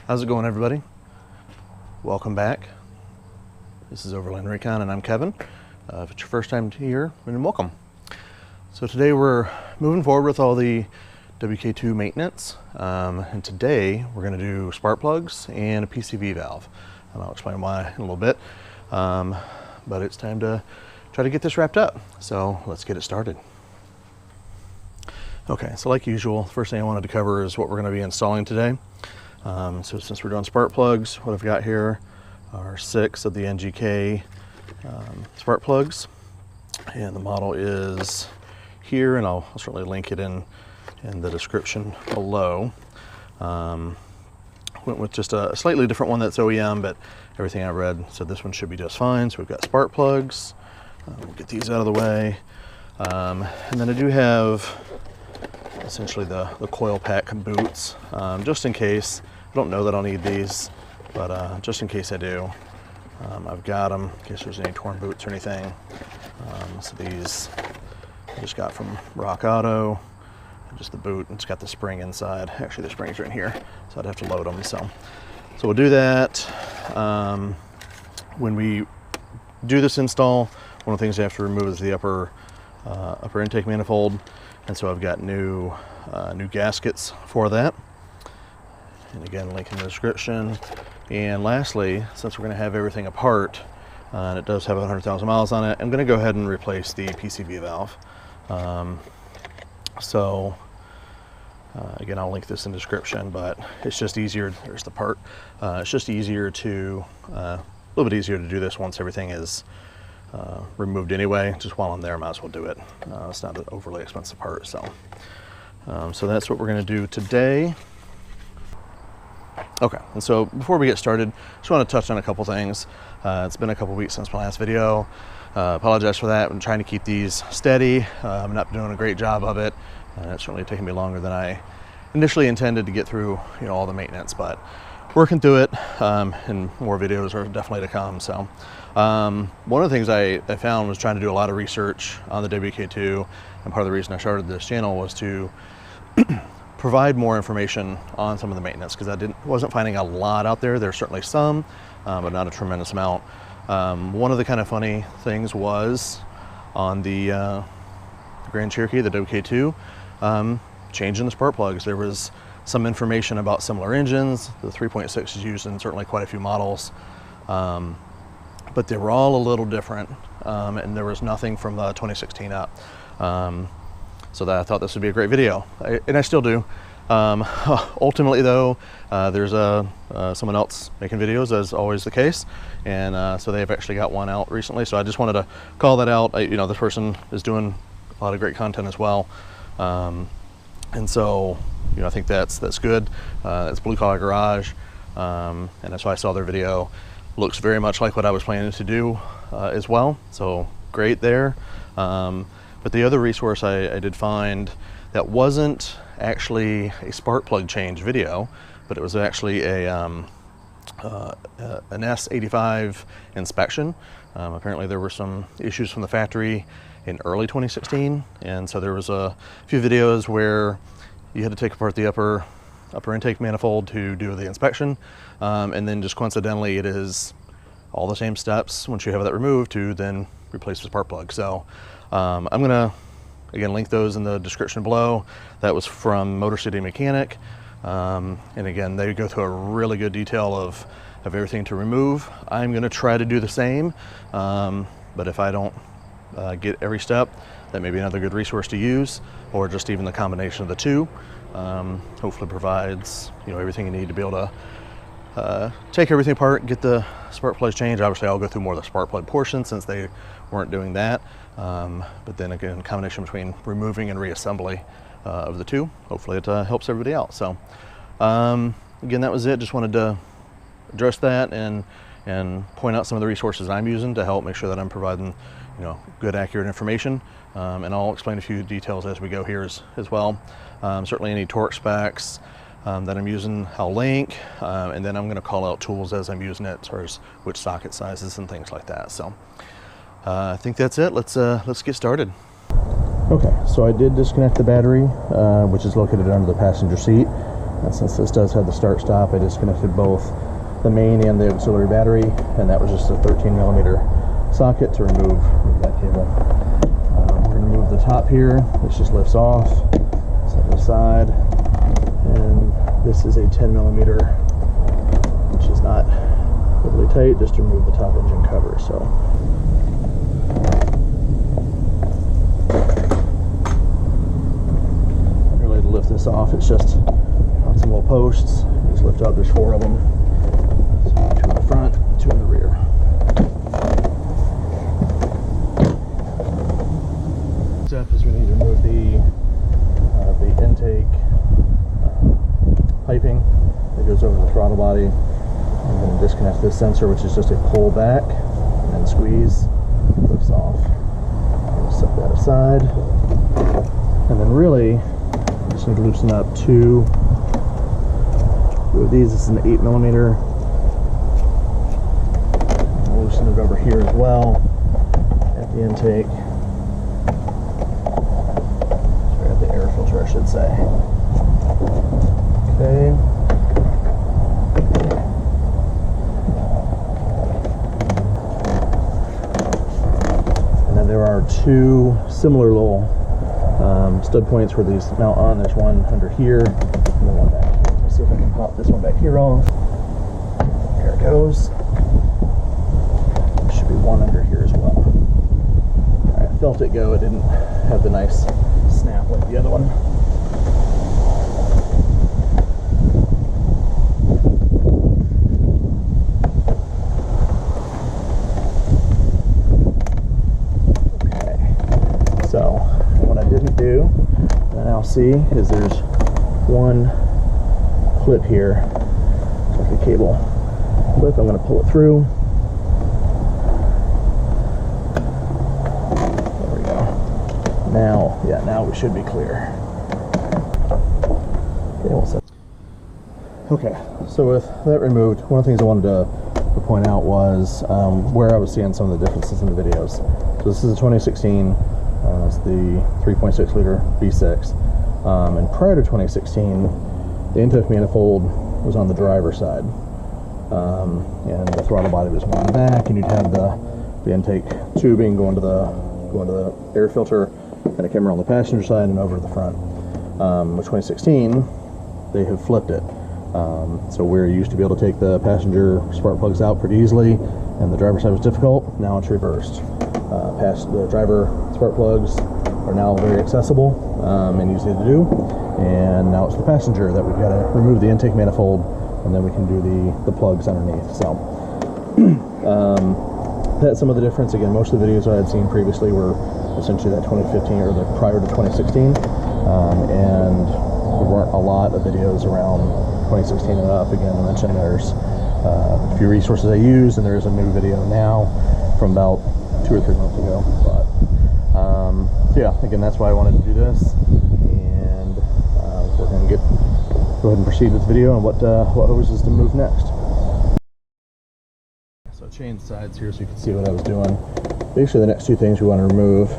How's it going, everybody? Welcome back. This is Overland Recon and I'm Kevin. If it's your first time here, then welcome. So today we're moving forward with all the WK2 maintenance, and today we're going to do spark plugs and a PCV valve. And I'll explain why in a little bit, but it's time to try to get this wrapped up. So let's get it started. Okay, so like usual, the first thing I wanted to cover is what we're going to be installing today. So since we're doing spark plugs, what I've got here are 6 of the NGK spark plugs, and the model is here, and I'll certainly link it in the description below. Went with just a slightly different one that's OEM, but everything I read said this one should be just fine. So we've got spark plugs. We'll get these out of the way, and then I do have essentially the coil pack boots, just in case. I don't know that I'll need these, but just in case I do, I've got them in case there's any torn boots or anything. So these I just got from Rock Auto, just the boot, it's got the spring inside. Actually, the springs are in here, so I'd have to load them. So we'll do that. When we do this install, one of the things you have to remove is the upper intake manifold, and so I've got new gaskets for that. And again, link in the description. And lastly, since we're going to have everything apart, and it does have 100,000 miles on it, I'm going to go ahead and replace the PCV valve. Again, I'll link this in the description, but it's just easier. There's the part. It's just easier to, a little bit easier to do this once everything is removed anyway. Just while I'm there, I might as well do it. It's not an overly expensive part, so that's what we're going to do today. Okay, and so before we get started, just want to touch on a couple things. It's been a couple weeks since my last video. Apologize for that. I'm trying to keep these steady. I'm not doing a great job of it. It's certainly taking me longer than I initially intended to get through, all the maintenance, but working through it, and more videos are definitely to come. So one of the things I found was trying to do a lot of research on the WK2, and part of the reason I started this channel was to provide more information on some of the maintenance, because I wasn't finding a lot out there. There's certainly some, but not a tremendous amount. One of the kind of funny things was on the Grand Cherokee, the WK2, changing the spark plugs. There was some information about similar engines. The 3.6 is used in certainly quite a few models, but they were all a little different, and there was nothing from the 2016 up. So that I thought this would be a great video, and I still do. Ultimately though, there's someone else making videos, as always the case, and so they've actually got one out recently, so I just wanted to call that out. This person is doing a lot of great content as well, and so I think that's good. It's Blue Collar Garage, and that's why I saw their video. Looks very much like what I was planning to do as well, so great there. But the other resource I did find that wasn't actually a spark plug change video, but it was actually an S85 inspection. Apparently there were some issues from the factory in early 2016, and so there was a few videos where you had to take apart the upper intake manifold to do the inspection, and then just coincidentally it is all the same steps once you have that removed to then replace the spark plug. So I'm gonna again link those in the description below. That was from Motor City Mechanic, and again they go through a really good detail of everything to remove. I'm gonna try to do the same, but if I don't get every step, that may be another good resource to use, or just even the combination of the two. Hopefully provides everything you need to be able to take everything apart, get the spark plugs changed. Obviously I'll go through more of the spark plug portion since they weren't doing that, but then again, combination between removing and reassembly of the two, hopefully it helps everybody out. So again, that was it. Just wanted to address that and point out some of the resources I'm using to help make sure that I'm providing good, accurate information, and I'll explain a few details as we go here as well. Certainly any torque specs that I'm using, I'll link, and then I'm going to call out tools as I'm using it, as far as which socket sizes and things like that. So I think that's it. Let's get started. Okay, so I did disconnect the battery, which is located under the passenger seat. And since this does have the start-stop, I disconnected both the main and the auxiliary battery, and that was just a 13mm socket to remove that cable. We're going to move the top here. This just lifts off, set it aside, and this is a 10mm, which is not overly tight, just to remove the top engine cover. So really to lift this off, it's just on some little posts. You just lift up. There's 4 of them. So 2 in the front, 2 in the rear. Step is we need to remove the intake piping that goes over the throttle body. I'm going to disconnect this sensor, which is just a pull back and then squeeze, lifts off. Set that aside, and then really just need to loosen up 2 of these. This is an 8mm. I'll loosen it over here as well at the intake. Sorry, at the air filter, I should say. Okay. And then there are 2 similar little stud points where these mount on. There's one under here and then one back here. Let's see if I can pop this one back here off. There it goes. There should be one under here as well. Alright, I felt it go. It didn't have the nice snap like the other one. Okay. So, what I didn't do, and I now see, is there's one clip here, like a cable clip. I'm going to pull it through. There we go. Now, yeah, now we should be clear. Okay, we'll set. Okay, so with that removed, one of the things I wanted to point out was where I was seeing some of the differences in the videos. So this is a 2016. It's the 3.6 liter V6. And prior to 2016, the intake manifold was on the driver's side, and the throttle body was on the back, and you'd have the intake tubing going to the air filter, and it came around the passenger side and over to the front. With 2016, they have flipped it. So where you used to be able to take the passenger spark plugs out pretty easily, and the driver's side was difficult, now it's reversed. The driver spark plugs are now very accessible and easy to do, and now it's the passenger that we've got to remove the intake manifold, and then we can do the plugs underneath. So that's some of the difference. Again, most of the videos I had seen previously were essentially that 2015 or the prior to 2016, and there weren't a lot of videos around 2016 and up. Again, I mentioned there's a few resources I use, and there's a new video now from about 2 or 3 months ago. But so yeah, again, that's why I wanted to do this, and we're going to go ahead and proceed with the video on what hoses to move next. So I changed sides here so you can see what I was doing. Basically, the next 2 things we want to remove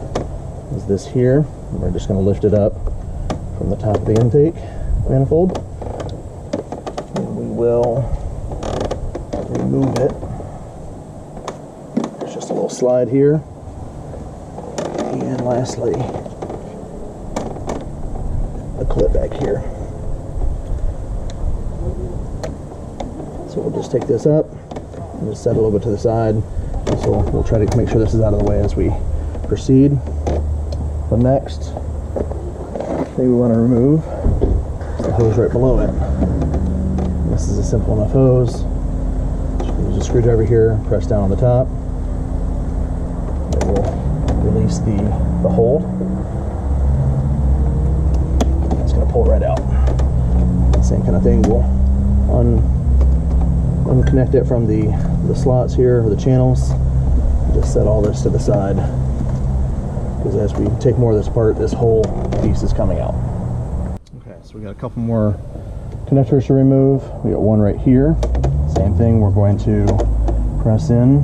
is this here. And we're just going to lift it up from the top of the intake manifold, and we will remove it. There's just a little slide here. And lastly, a clip back here. So we'll just take this up and just set it a little bit to the side. So we'll try to make sure this is out of the way as we proceed. The next thing we want to remove is the hose right below it. This is a simple enough hose. Just use a screwdriver here, press down on the top. It will release the hold. It's going to pull right out. Same kind of thing. We'll unconnect it from the slots here, or the channels. Just set all this to the side, because as we take more of this apart, this whole piece is coming out. Okay, so we got a couple more connectors to remove. We got one right here. Same thing. We're going to press in.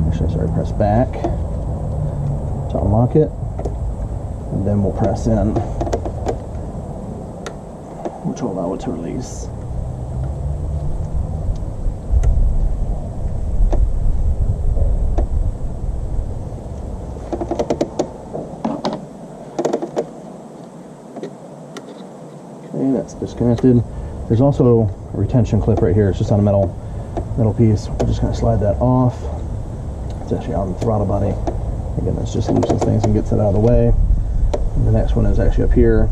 Actually, sorry, press back to unlock it, and then we'll press in. which will allow it to release. Okay, that's disconnected. There's also a retention clip right here. It's just on a metal piece. We're just going to slide that off. It's actually on the throttle body. Again, this just loosens things and gets it out of the way. And the next one is actually up here.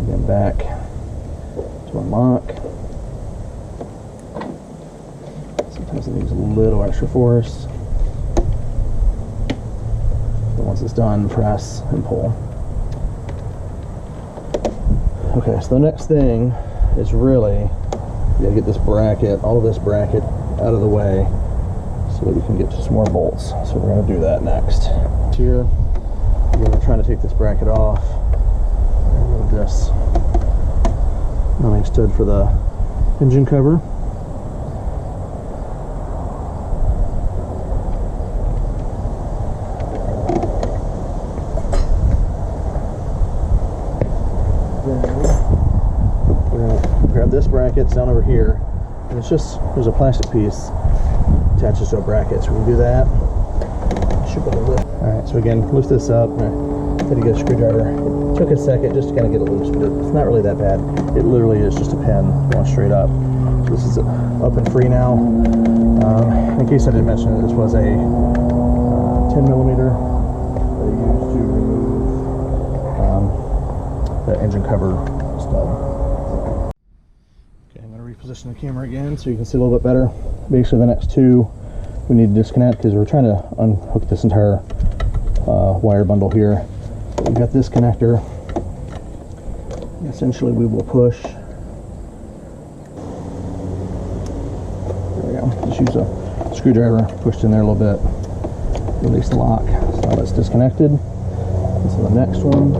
Again, back to unlock. Sometimes it needs a little extra force. But once it's done, press and pull. Okay, so the next thing is really, you gotta get this bracket, all of this bracket out of the way so that we can get to some more bolts. So we're gonna do that next. Here, we're trying to take this bracket off. Remove this mounting stud for the engine cover. This bracket's down over here, and it's just, there's a plastic piece attaches to a bracket, so we can do that. Should be able to lift. Alright, so again, lift this up. I had to get a screwdriver. It took a second just to kind of get it loose, but it's not really that bad. It literally is just a pin going straight up. So this is up and free now. In case I didn't mention it, this was a 10 millimeter that I used to remove the engine cover stud. Position the camera again so you can see a little bit better. Basically the next two we need to disconnect because we're trying to unhook this entire wire bundle here. We've got this connector. Essentially we will push. There we go. Just use a screwdriver, pushed in there a little bit, release the lock. So now that's disconnected. And so the next one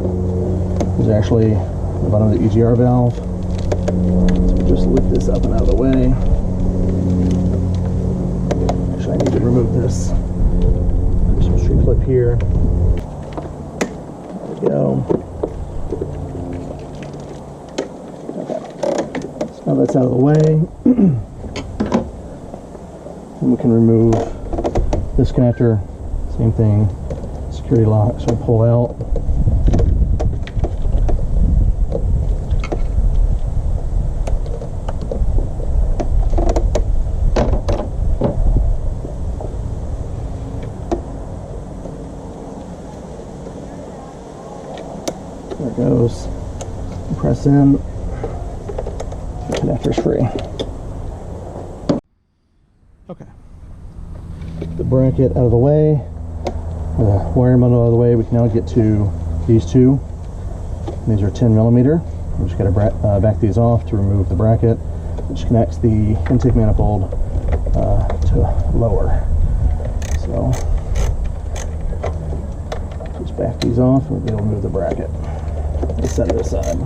is actually the bottom of the EGR valve. Just lift this up and out of the way. Actually, I need to remove this Christmas tree clip here. There we go. Okay. So now that's out of the way. And we can remove this connector. Same thing. Security lock. So we'll pull out. There it goes. Press in. The connector's free. Okay. The bracket out of the way. The wire bundle out of the way. We can now get to these two. These are 10 millimeter. We just got to back these off to remove the bracket, which connects the intake manifold to lower. So just back these off and we'll be able to move the bracket. Let's set it aside.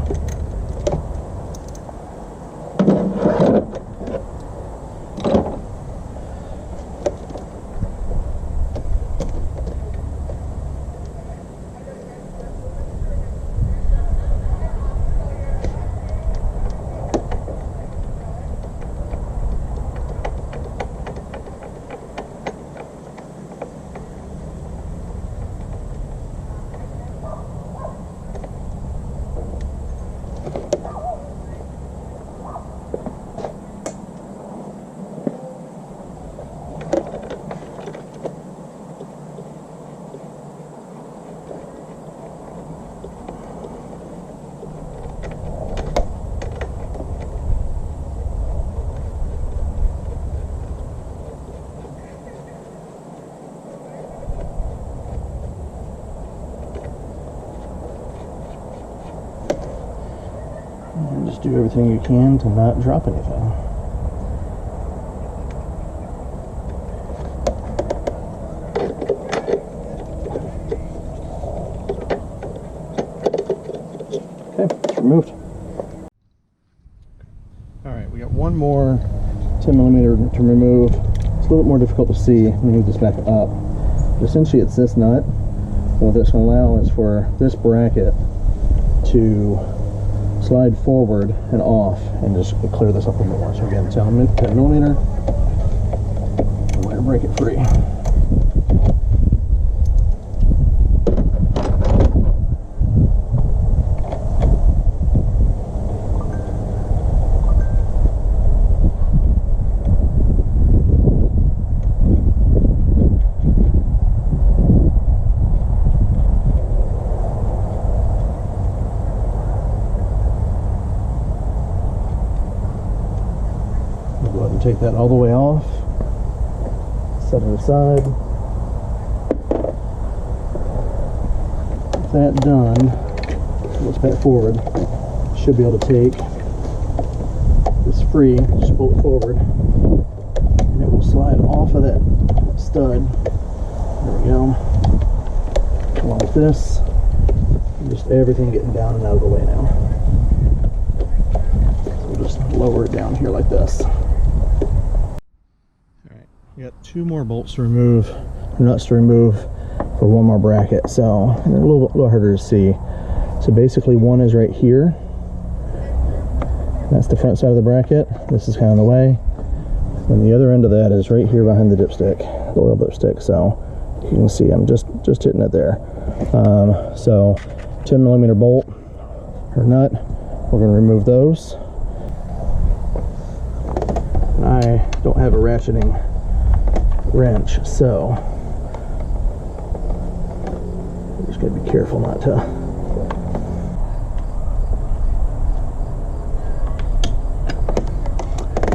And just do everything you can to not drop anything. Okay, it's removed. Alright, we got one more 10 millimeter to remove. It's a little bit more difficult to see. Let me move this back up. But essentially it's this nut. What that's going to allow is for this bracket to slide forward and off and just clear this up a little more. So again, 10 millimeter. I'm going to break it free. Take that all the way off, set it aside. With that done, let's back forward. Should be able to take this free, just pull it forward, and it will slide off of that stud. There we go. Along with this, and just everything getting down and out of the way now. So we'll just lower it down here like this. We got 2 more bolts to remove, nuts to remove for 1 more bracket, so they're a little harder to see. So basically one is right here. That's the front side of the bracket. This is kind of in the way. And the other end of that is right here behind the dipstick, the oil dipstick. So you can see I'm just hitting it there. So 10 millimeter bolt or nut. We're going to remove those. And I don't have a ratcheting wrench, so I'm just going to be careful not to.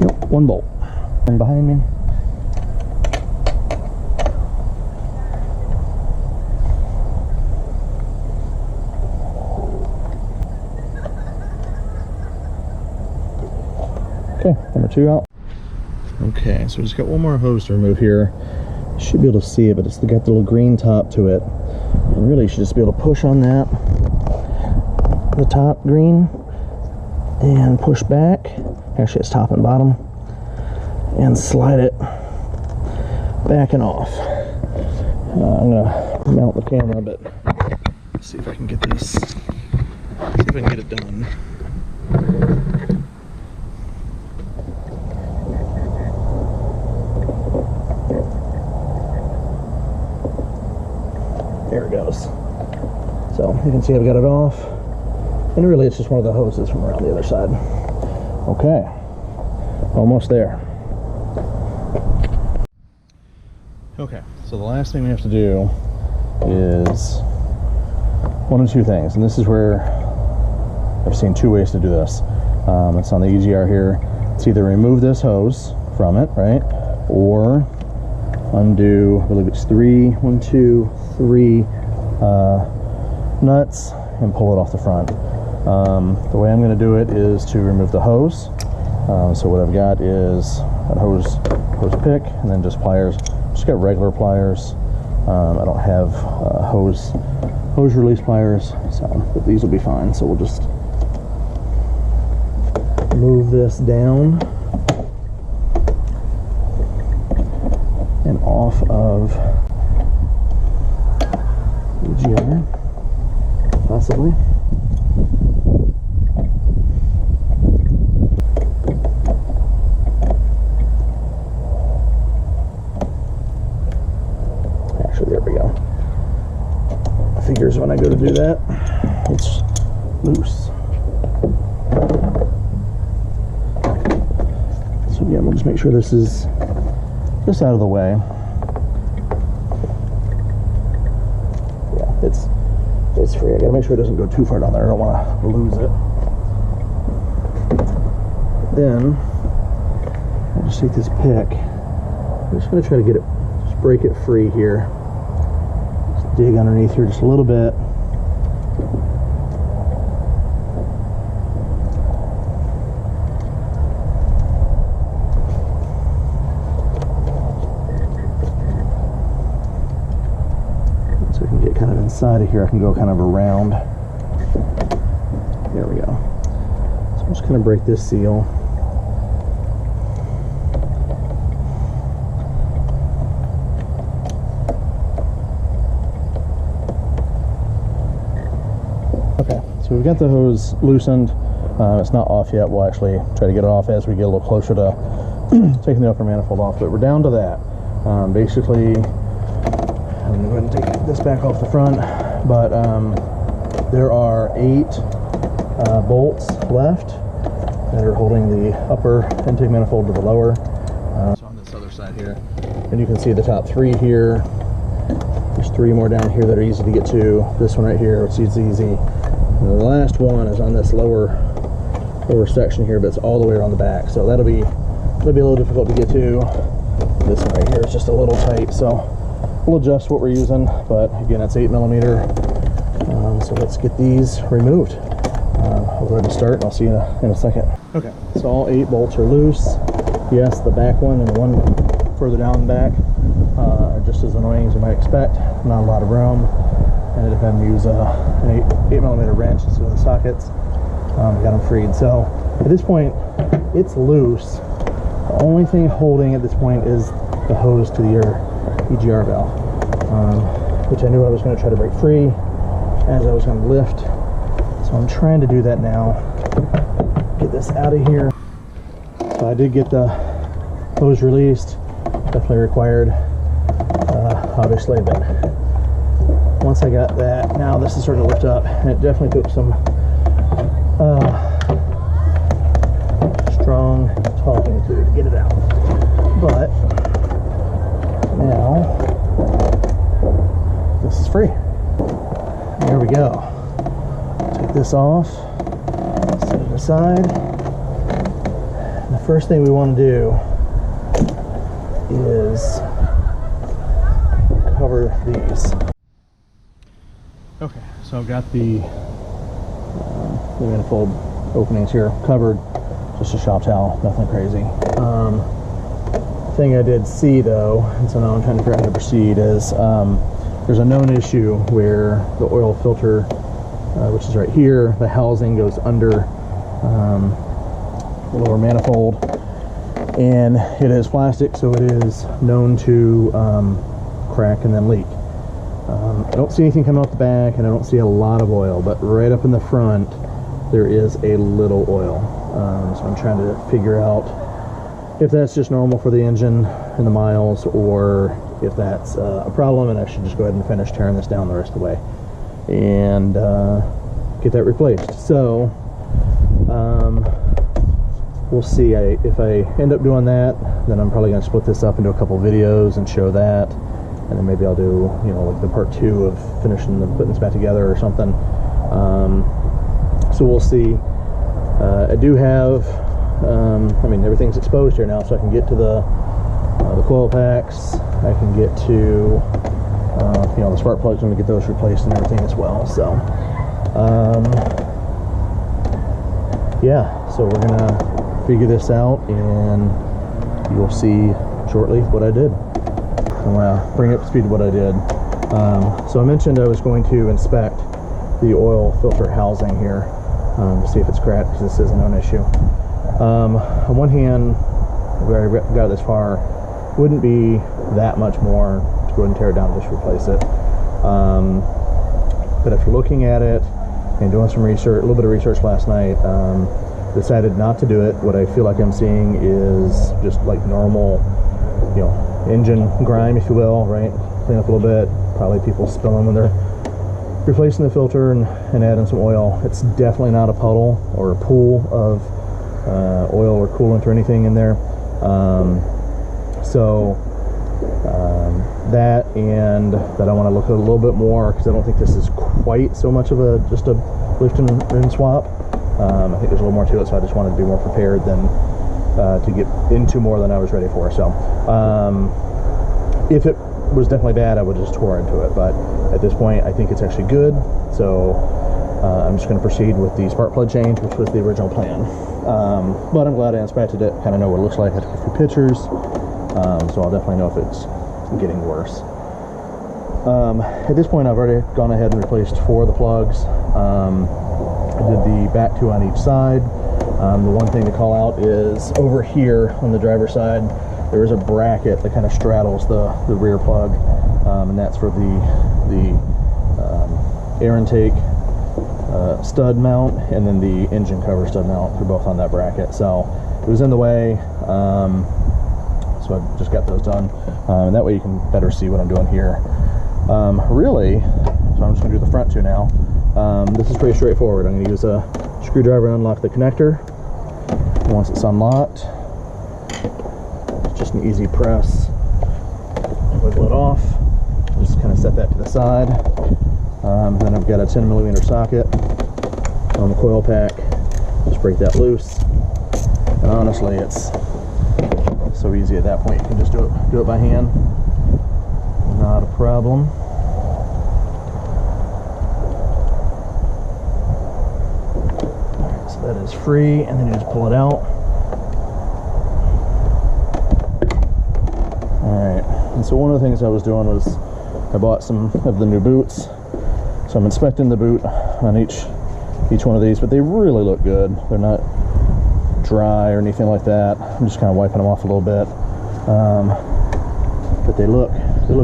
Nope, 1 bolt. And behind me. Okay, number 2 out. Okay, so we just got 1 more hose to remove here. You should be able to see it, but it's got the little green top to it. And really you should just be able to push on that, the top green, and push back. Actually it's top and bottom. And slide it back and off. I'm gonna mount the camera, but let's see if I can get this, see if I can get it done. There it goes. So you can see I've got it off. And really it's just one of the hoses from around the other side. Okay. Almost there. Okay, so the last thing we have to do is 1 of 2 things. And this is where I've seen 2 ways to do this. It's on the EGR here. It's either remove this hose from it, right? Or undo, I believe it's 3 nuts and pull it off the front. The way I'm going to do it is to remove the hose. So what I've got is a hose pick and then just pliers. Just got regular pliers. I don't have hose release pliers, so but these will be fine. So we'll just move this down and off of the GR, possibly. Actually, there we go. Figures when I go to do that, it's loose. So again, we'll just make sure this is just out of the way. Yeah, it's free. I gotta make sure it doesn't go too far down there. I don't want to lose it. Then I'll just take this pick. I'm just gonna try to get it, just break it free here. Just dig underneath here just a little bit. Kind of inside of here, I can go kind of around. There we go. So I'm just going to break this seal. Okay, so we've got the hose loosened. It's not off yet. We'll actually try to get it off as we get a little closer to taking the upper manifold off, but we're down to that. Basically, I'm going to go ahead and take this back off the front, but there are 8 bolts left that are holding the upper intake manifold to the lower. So on this other side here, and you can see the top 3 here. There's 3 more down here that are easy to get to. This one right here, it's easy. And the last one is on this lower section here, but it's all the way around the back. So that'll be a little difficult to get to. This one right here is just a little tight, so we'll adjust what we're using. But again, it's 8mm. So let's get these removed. I'll go ahead and start, and I'll see you in a second. Okay, so all 8 bolts are loose. Yes, the back one and the one further down the back are just as annoying as you might expect. Not a lot of room. I ended up having to use an 8mm wrench instead of the sockets. Got them freed. So at this point, it's loose. The only thing holding at this point is the hose to your EGR valve, which I knew I was going to try to break free as I was going to lift. So I'm trying to do that now. Get this out of here. So I did get the hose released. Definitely required, obviously, but once I got that, now this is starting to lift up, and it definitely took some strong talking to get it out. But now this is free. There we go. Take this off, set it aside. And the first thing we want to do is cover these. Okay, so I've got the manifold openings here covered, just a shop towel, nothing crazy. Thing I did see though, and so now I'm trying to figure out how to proceed, is there's a known issue where the oil filter, which is right here, the housing goes under the lower manifold, and it is plastic, so it is known to crack and then leak. I don't see anything coming off the back, and I don't see a lot of oil, but right up in the front there is a little oil. So I'm trying to figure out if that's just normal for the engine and the miles, or if that's a problem and I should just go ahead and finish tearing this down the rest of the way and get that replaced. So we'll see. If I end up doing that, then I'm probably going to split this up into a couple videos and show that, and then maybe I'll do, you know, like the part 2 of finishing and putting this back together or something. So we'll see. I do have, I mean, everything's exposed here now, so I can get to the coil packs. I can get to, you know, the spark plugs. I'm going to get those replaced and everything as well. So, yeah, so we're going to figure this out, and you'll see shortly what I did. I'm going to bring up to speed what I did. So I mentioned I was going to inspect the oil filter housing here to see if it's cracked, because this is a known issue. On one hand, where I got this far, wouldn't be that much more to go ahead and tear it down and just replace it. But if you're looking at it and doing some research, a little bit of research last night, decided not to do it. What I feel like I'm seeing is just like normal, you know, engine grime, if you will, right? Clean up a little bit. Probably people spilling when they're replacing the filter and adding some oil. It's definitely not a puddle or a pool of oil or coolant or anything in there. That, and that I want to look at a little bit more, because I don't think this is quite so much of just a lift and swap. I think there's a little more to it, so I just wanted to be more prepared than to get into more than I was ready for. So if it was definitely bad, I would just tore into it, but at this point I think it's actually good. So I'm just going to proceed with the spark plug change, which was the original plan. But I'm glad I inspected it, kind of know what it looks like. I took a few pictures, so I'll definitely know if it's getting worse. At this point I've already gone ahead and replaced 4 of the plugs. I did the back 2 on each side. The one thing to call out is over here on the driver's side, there is a bracket that kind of straddles the rear plug, and that's for the air intake stud mount and then the engine cover stud mount. They're both on that bracket, so it was in the way, so I just got those done, and that way you can better see what I'm doing here. Really, so I'm just going to do the front two now. This is pretty straightforward. I'm going to use a screwdriver to unlock the connector. Once it's unlocked, it's just an easy press. Wiggle it off. Just kind of set that to the side. Then I've got a 10mm socket on the coil pack. Just break that loose. And honestly, it's so easy at that point. You can just do it by hand. Not a problem. Alright, so that is free, and then you just pull it out. Alright, and so one of the things I was doing was I bought some of the new boots. So I'm inspecting the boot on each one of these, but they really look good. They're not dry or anything like that. I'm just kind of wiping them off a little bit. But they look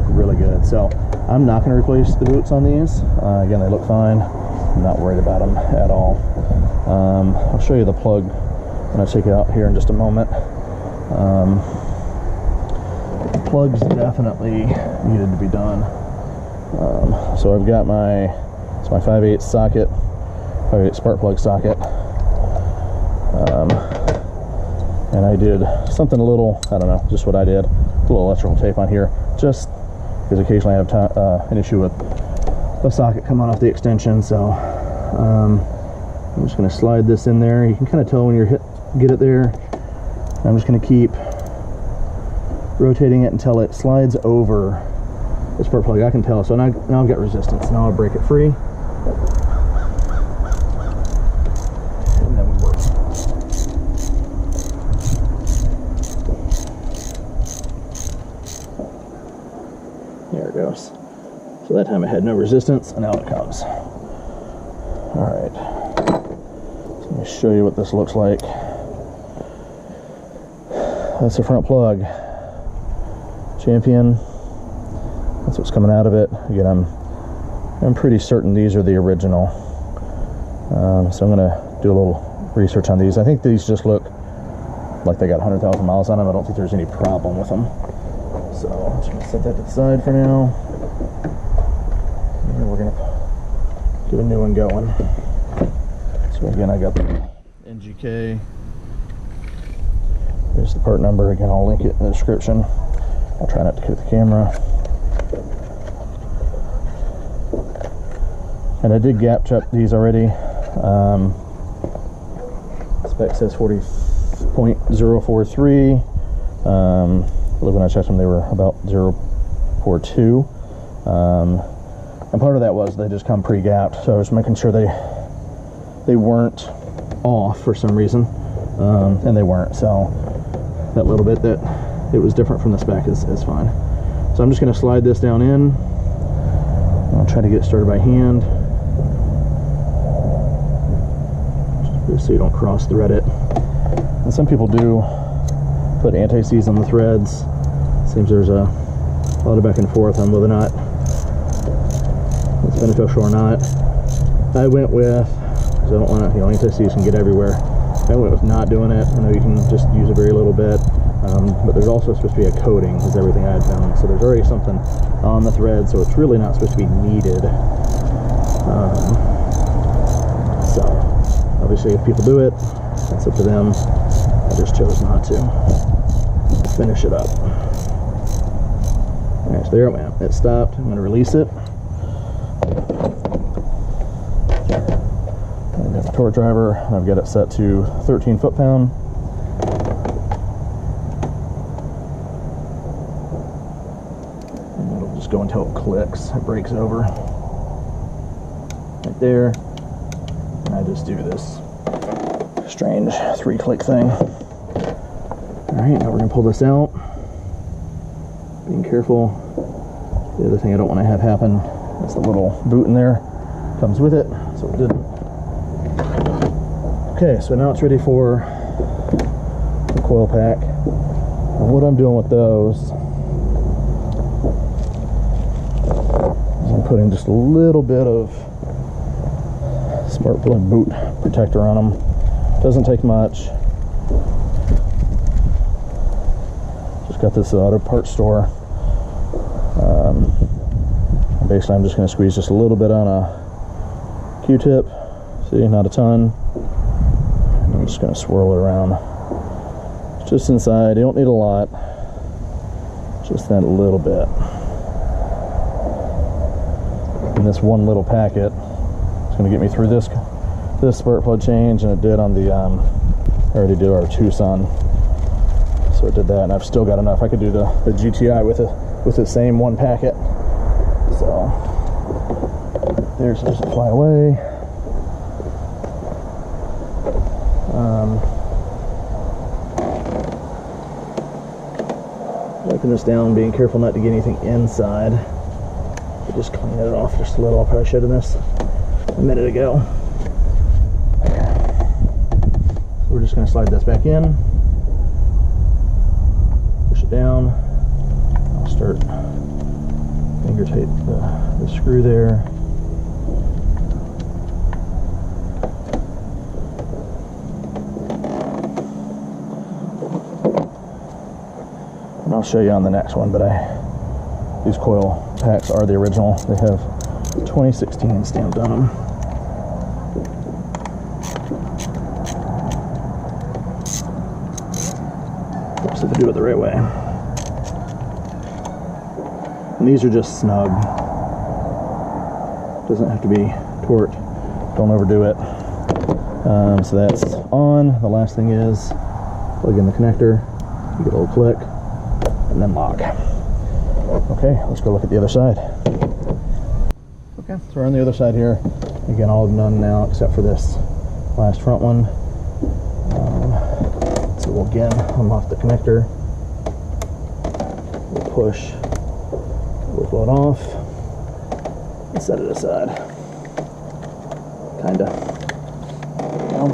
really good. So I'm not going to replace the boots on these. Again, they look fine. I'm not worried about them at all. I'll show you the plug when I take it out here in just a moment. The plugs definitely needed to be done. So I've got my 5/8 socket, 5/8 spark plug socket. And I did something a little, I don't know, just what I did. A little electrical tape on here, just because occasionally I have an issue with the socket coming off the extension. So I'm just going to slide this in there. You can kind of tell when you get it there. I'm just going to keep rotating it until it slides over the spark plug. I can tell. So now I've got resistance. Now I'll break it free. And then we work. There it goes. So that time it had no resistance, and now it comes. Alright. So let me show you what this looks like. That's the front plug. Champion. That's what's coming out of it. Again, I'm pretty certain these are the original. So I'm going to do a little research on these. I think these just look like they got 100,000 miles on them. I don't think there's any problem with them. So I'm just going to set that to the side for now. And we're going to get a new one going. So again, I got the NGK. Here's the part number. Again, I'll link it in the description. I'll try not to hit the camera. And I did gap check these already. Spec says 40.043. When I checked them, they were about 0.42. And part of that was they just come pre-gapped, so I was making sure they weren't off for some reason, and they weren't. So that little bit that it was different from the spec is fine. So I'm just going to slide this down in. I'll try to get started by hand, just so you don't cross thread it. And some people do put anti-seize on the threads. Seems there's a lot of back and forth on whether or not it's beneficial or not. I went with, because I don't want to, anti-seize can get everywhere. I went with not doing it. I know you can just use a very little bit, but there's also supposed to be a coating, is everything I had found. So there's already something on the thread, so it's really not supposed to be needed. So obviously if people do it, it's up to them. I just chose not to. Finish it up. Alright, so there it went. It stopped. I'm going to release it. I've got the torque driver. I've got it set to 13 foot-pound. And it'll just go until it clicks. It breaks over. Right there. And I just do this strange 3-click thing. Alright, now we're going to pull this out. Being careful. The other thing I don't want to have happen is the little boot in there. Comes with it, so it didn't. Okay, so now it's ready for the coil pack. And what I'm doing with those is I'm putting just a little bit of spark plug boot protector on them. Doesn't take much. Just got this at the auto parts store. Basically, I'm just going to squeeze just a little bit on a Q-tip. See, not a ton. And I'm just going to swirl it around. Just inside. You don't need a lot. Just that little bit. And this one little packet is going to get me through this spark plug change, and it did on the, I already did our Tucson. So it did that, and I've still got enough. I could do the GTI with the same one packet. So there's just fly away. Wiping this down, being careful not to get anything inside. But just clean it off just a little. I probably should have done this a minute ago. So we're just going to slide this back in, push it down. I'll start finger tape the screw there. And I'll show you on the next one, but these coil packs are the original. They have 2016 stamped on them. So to do it the right way. And these are just snug. Doesn't have to be torqued. Don't overdo it. So that's on. The last thing is plug in the connector. You get a little click, and then lock. Okay, let's go look at the other side. Okay, so we're on the other side here. Again, all done now except for this last front one. So we'll again unlock the connector. We'll push. We'll blow it off and set it aside. Kinda. There we go.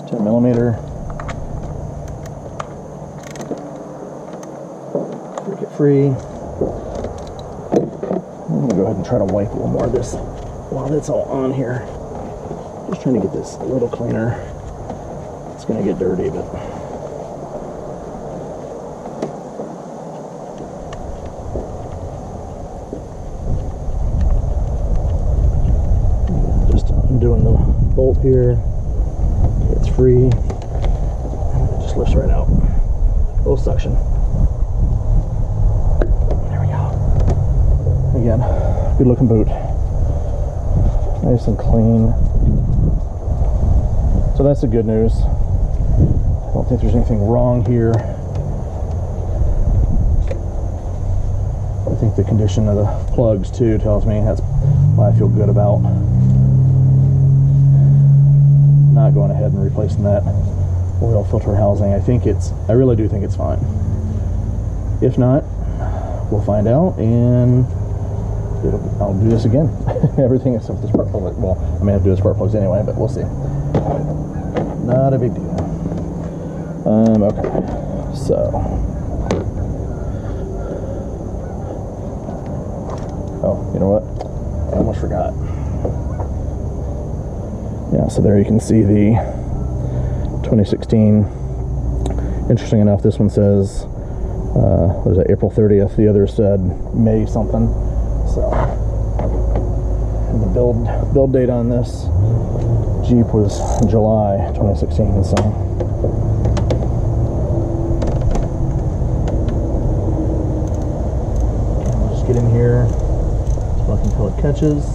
10mm. Break it free. I'm gonna go ahead and try to wipe a little more of this while it's all on here. Just trying to get this a little cleaner. It's gonna get dirty, but just undoing the bolt here. It's free. It just lifts right out. A little suction. There we go. Again, good looking boot. Nice and clean. So that's the good news. I don't think there's anything wrong here. I think the condition of the plugs too tells me that's why I feel good about not going ahead and replacing that oil filter housing. I really do think it's fine. If not, we'll find out, and I'll do this again. Everything except the spark plug. Well, I may have to do the spark plugs anyway, but we'll see. Not a big deal. Okay, so. Oh, you know what? I almost forgot. Yeah, so there you can see the 2016. Interesting enough, this one says, what is that, April 30th. The other said May something. So, and the build date on this Jeep was July 2016, so. I'll just get in here, look until it catches.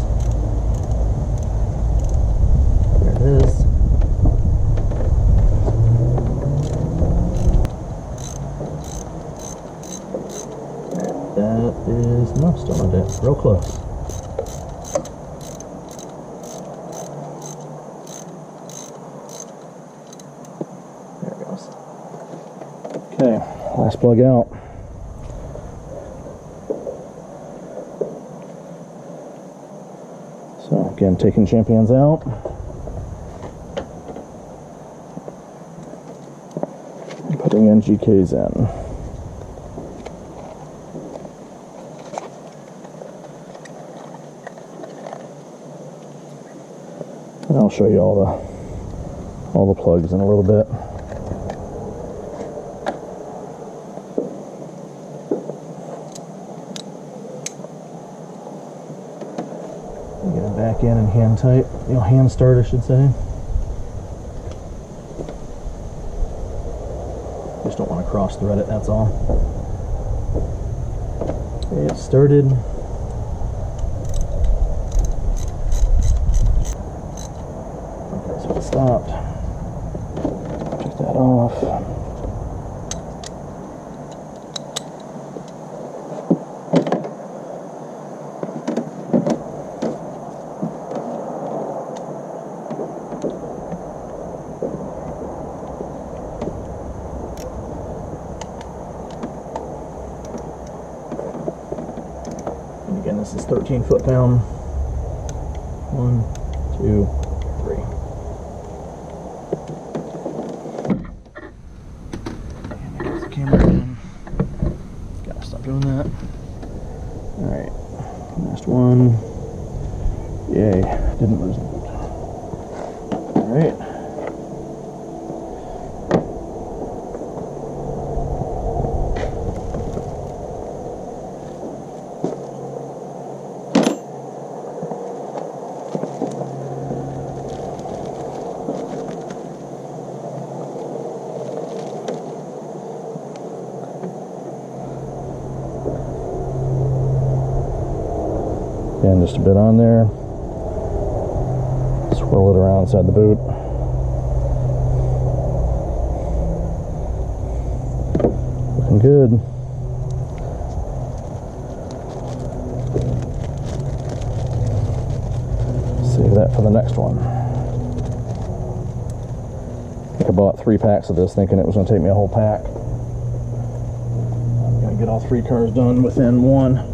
There it is. That is, no, still not it. Real close. Okay, last plug out. So again, taking champions out. And putting NGKs in. show you all the plugs in a little bit. Get it back in and hand tight, hand start, I should say. Just don't want to cross thread it, that's all. Okay, it's started. Okay, so it stopped. Check that off. Again, this is 13 foot-pound. 1, 2, 3. And here's the camera again. Gotta stop doing that. Alright, last one. Yay, didn't lose the boot. Alright. And just a bit on there. Swirl it around inside the boot. Looking good. Save that for the next one. I think I bought 3 packs of this thinking it was going to take me a whole pack. I'm going to get all 3 cars done within one.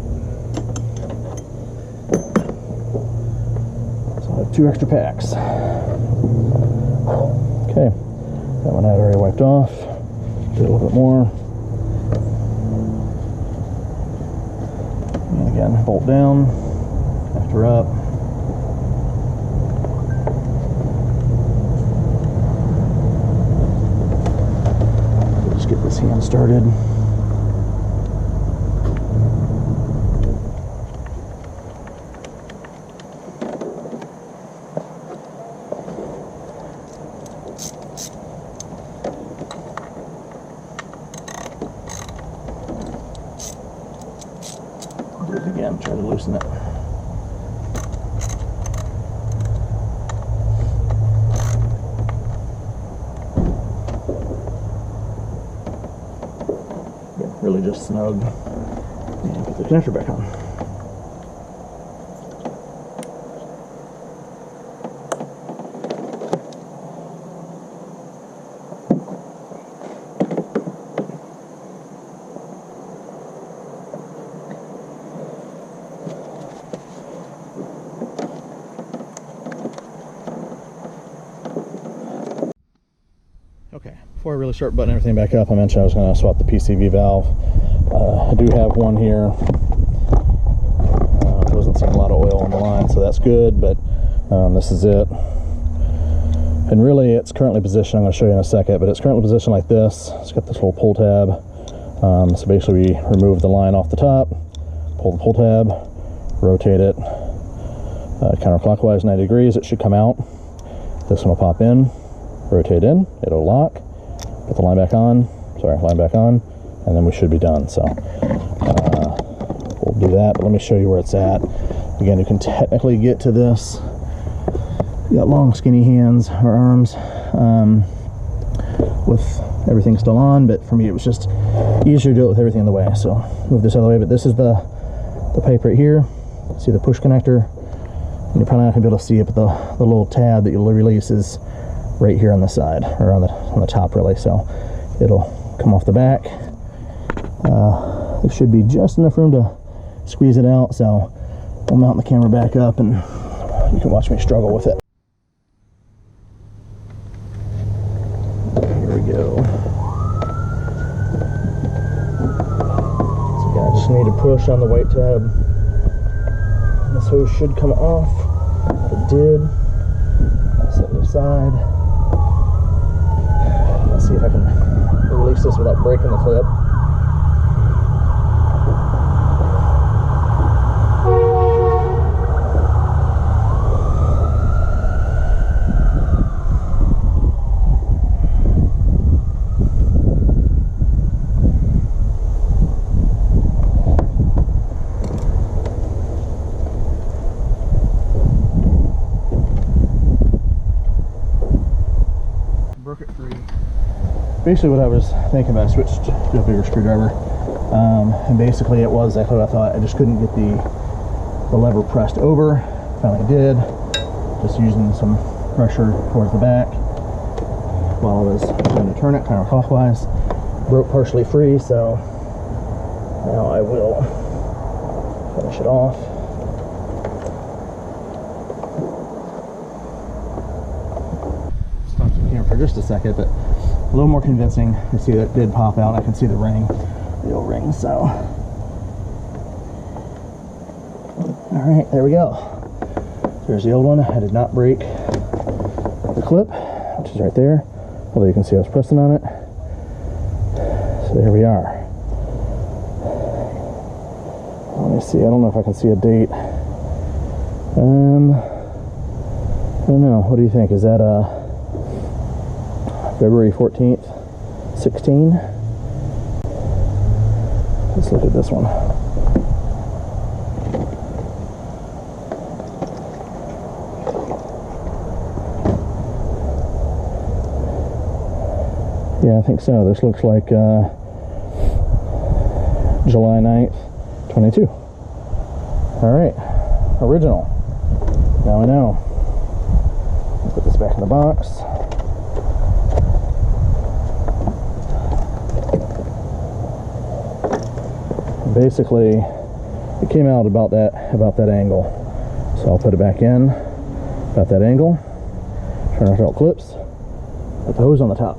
2 extra packs. Okay, that one I had already wiped off. Do a little bit more. And again, bolt down, after up. We'll just get this hand started. Do it again, try to loosen it. Yeah, really just snug. And put the connector back on. Okay, before I really start buttoning everything back up, I mentioned I was going to swap the PCV valve. I do have one here. Doesn't seem a lot of oil on the line, so that's good, but this is it. And really, it's currently positioned, I'm going to show you in a second, but it's currently positioned like this. It's got this little pull tab. So basically, we remove the line off the top, pull the pull tab, rotate it counterclockwise 90 degrees. It should come out. This one will pop in. Rotate in, it'll lock, put the line back on, and then we should be done. So we'll do that, but let me show you where it's at. Again, you can technically get to this. You got long skinny hands or arms with everything still on, but for me it was just easier to do it with everything in the way. So move this out of the way, but this is the pipe right here. See the push connector? And you're probably not going to be able to see it, but the little tab that you'll release is right here on the side, or on the top really, so it'll come off the back. There should be just enough room to squeeze it out, so we'll mount the camera back up and you can watch me struggle with it. Here we go. So again, I just need to push on the white tab. This hose should come off. It did. side. Let's see if I can release this without breaking the clip. Broke it free. Basically what I was thinking about, I switched to a bigger screwdriver, and basically it was exactly what I thought. I just couldn't get the lever pressed over. Finally did, just using some pressure towards the back while I was trying to turn it counterclockwise. Broke partially free, so now I will finish it off. Stop the camera for just a second, but a little more convincing. You see that did pop out. I can see the ring, the O-ring. So, all right, there we go. There's the old one. I did not break the clip, which is right there. Although you can see I was pressing on it. So there we are. Let me see. I don't know if I can see a date. I don't know. What do you think? Is that February 14th, 16? Let's look at this one. Yeah, I think so. This looks like July 9th, 22. All right, original. Now I know. Put this back in the box. Basically, it came out about that angle. So I'll put it back in about that angle. Turn off all clips. Put the hose on the top.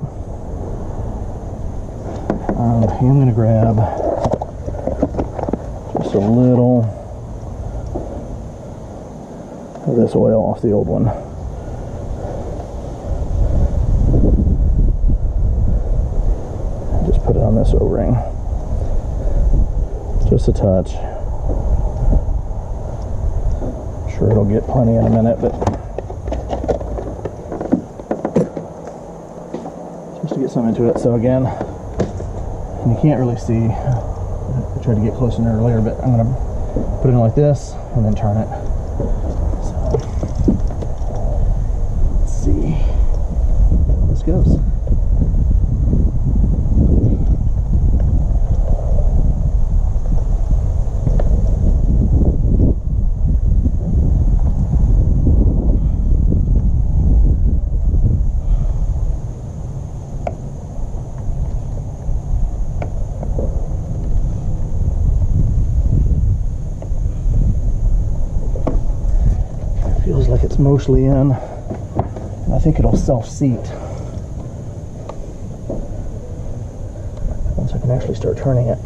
I'm going to grab just a little of this oil off the old one. Just put it on this O-ring. Just a touch. I'm sure it'll get plenty in a minute, but just to get some into it. So again, you can't really see. I tried to get close in there earlier, but I'm going to put it in like this and then turn it. So, let's see how this goes. Feels like it's mostly in. I think it'll self-seat once I can actually start turning it.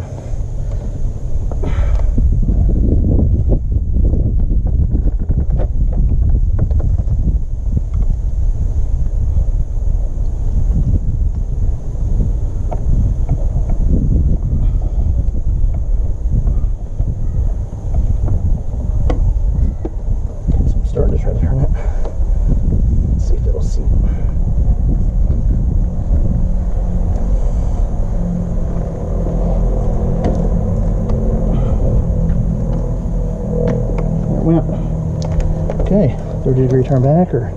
Starting to try to turn it. Let's see if it'll seat. There it went. Okay, 30-degree turn back or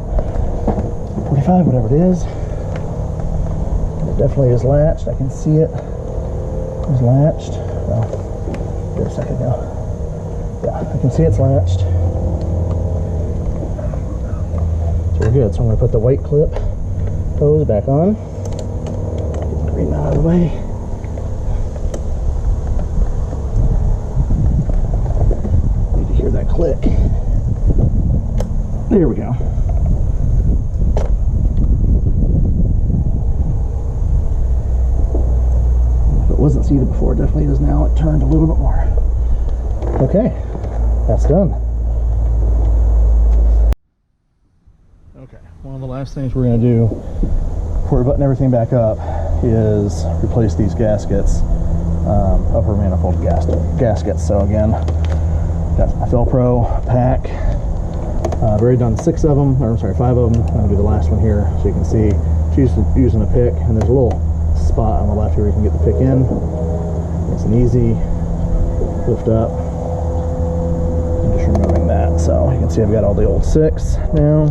45, whatever it is. It definitely is latched. I can see it. It's latched. Well, here a second now. Yeah, I can see it's latched. We're good. So I'm going to put the white clip hose back on. Get the green out of the way. Need to hear that click. There we go. If it wasn't seated before, it definitely is now. It turned a little bit more. Okay, that's done. Okay, one of the last things we're going to do before we button everything back up is replace these gaskets, upper manifold gaskets. So again, got my Velcro pack. I've already done 5 of them. I'm going to do the last one here so you can see. Just using a pick, and there's a little spot on the left here where you can get the pick in. It's an easy lift up. I'm just removing that. So you can see I've got all the old 6 now.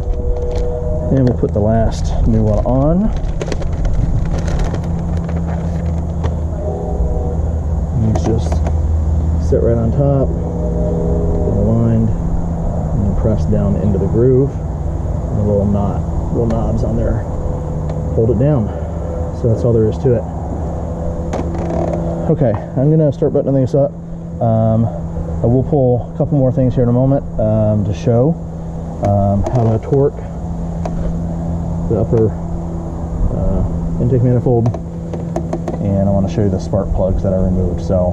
And we'll put the last new one on. And these just sit right on top, get aligned, and then press down into the groove. And the little knobs on there hold it down. So that's all there is to it. Okay, I'm gonna start buttoning this up. I will pull a couple more things here in a moment to show how to torque the upper intake manifold, and I want to show you the spark plugs that I removed. So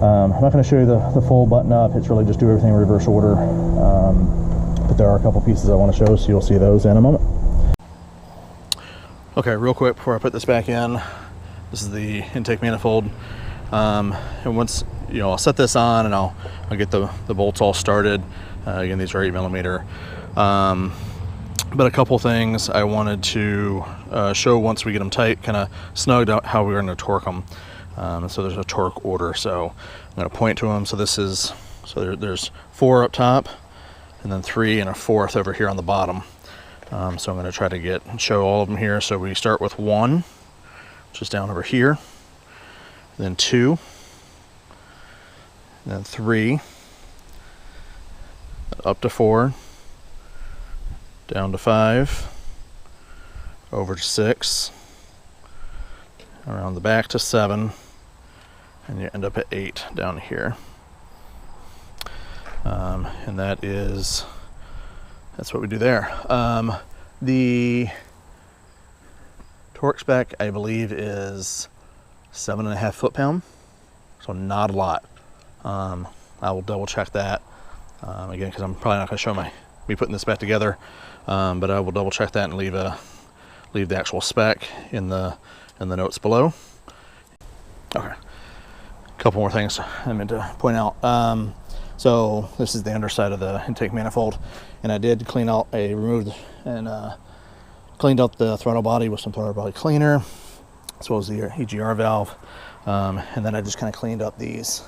I'm not going to show you the full button up. It's really just do everything in reverse order, but there are a couple pieces I want to show, so you'll see those in a moment. Okay, real quick before I put this back in, this is the intake manifold, and once I'll set this on and I'll get the bolts all started. Again, these are 8mm. But a couple things I wanted to show once we get them tight, kind of snugged out, how we're going to torque them. And so there's a torque order. So I'm going to point to them. So there's 4 up top, and then 3 and a 4th over here on the bottom. So I'm going to try to show all of them here. So we start with 1, which is down over here, then 2, then 3, up to 4, down to 5, over to 6, around the back to 7, and you end up at 8 down here. And that's what we do there. The torque spec, I believe, is 7.5 foot-pound, so not a lot. I will double check that again, because I'm probably not going to show me putting this back together, but I will double check that and leave the actual spec in the notes below. Okay, a couple more things I meant to point out. So this is the underside of the intake manifold, and I did clean out cleaned out the throttle body with some throttle body cleaner, as well as the EGR valve, and then I just kind of cleaned up these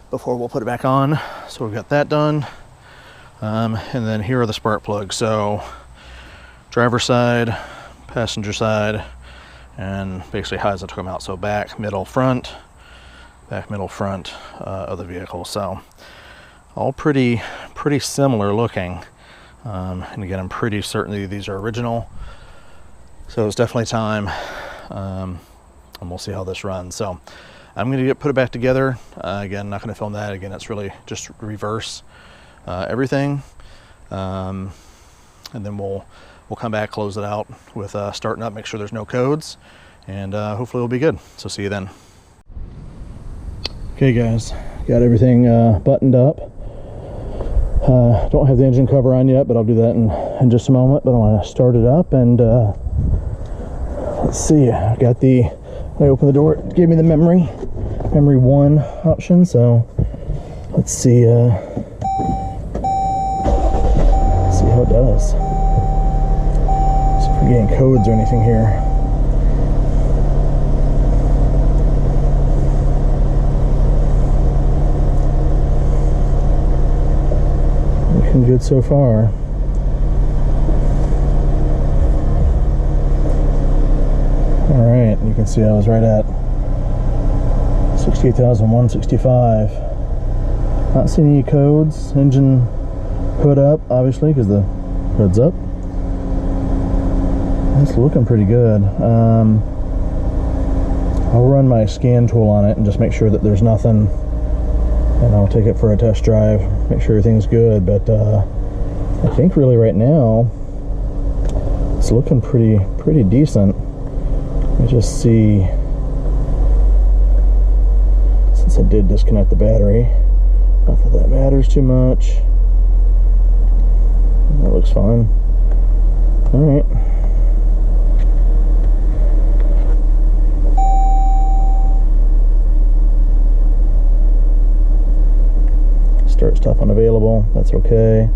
before we'll put it back on. So we've got that done. And then here are the spark plugs. So driver side, passenger side, and basically how I took them out. So back, middle, front of the vehicle. So all pretty similar looking. And again, I'm pretty certain these are original. So it's definitely time. And we'll see how this runs. So I'm going to put it back together. Again, not going to film that. Again, it's really just reverse everything, and then we'll come back, close it out with starting up, make sure there's no codes, and hopefully it'll be good. So see you then. Okay guys, got everything buttoned up. Don't have the engine cover on yet, but I'll do that in just a moment. But I want to start it up, and let's see, I got when I opened the door, it gave me the memory 1 option, so let's see how it does. See if we're getting codes or anything here. Looking good so far. Alright, you can see I was right at 68,165. Not seeing any codes. Engine hood up, obviously, because the hood's up. It's looking pretty good. I'll run my scan tool on it and just make sure that there's nothing, and I'll take it for a test drive, make sure everything's good. But I think really right now it's looking pretty decent. Let me just see, since I did disconnect the battery, not that that matters too much. That looks fine. All right. Start stuff unavailable. That's okay.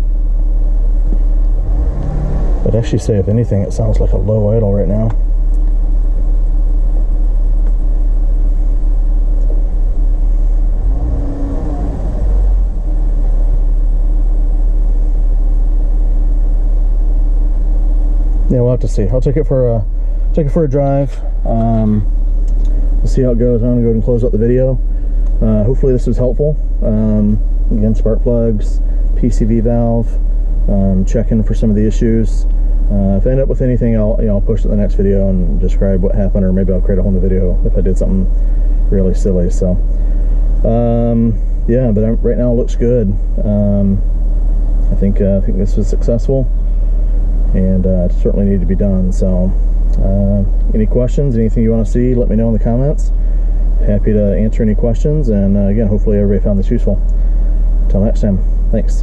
But actually say, if anything, it sounds like a low idle right now. Yeah, we'll have to see. I'll take it for a drive. We'll see how it goes. I'm gonna go ahead and close out the video. Hopefully this was helpful. Again, spark plugs, PCV valve, checking for some of the issues. If I end up with anything, I'll push it to the next video and describe what happened, or maybe I'll create a whole new video if I did something really silly. So yeah, but right now it looks good. I think this was successful, and it certainly needed to be done. So any questions, anything you want to see, let me know in the comments. Happy to answer any questions, and again, hopefully everybody found this useful. Until next time, thanks.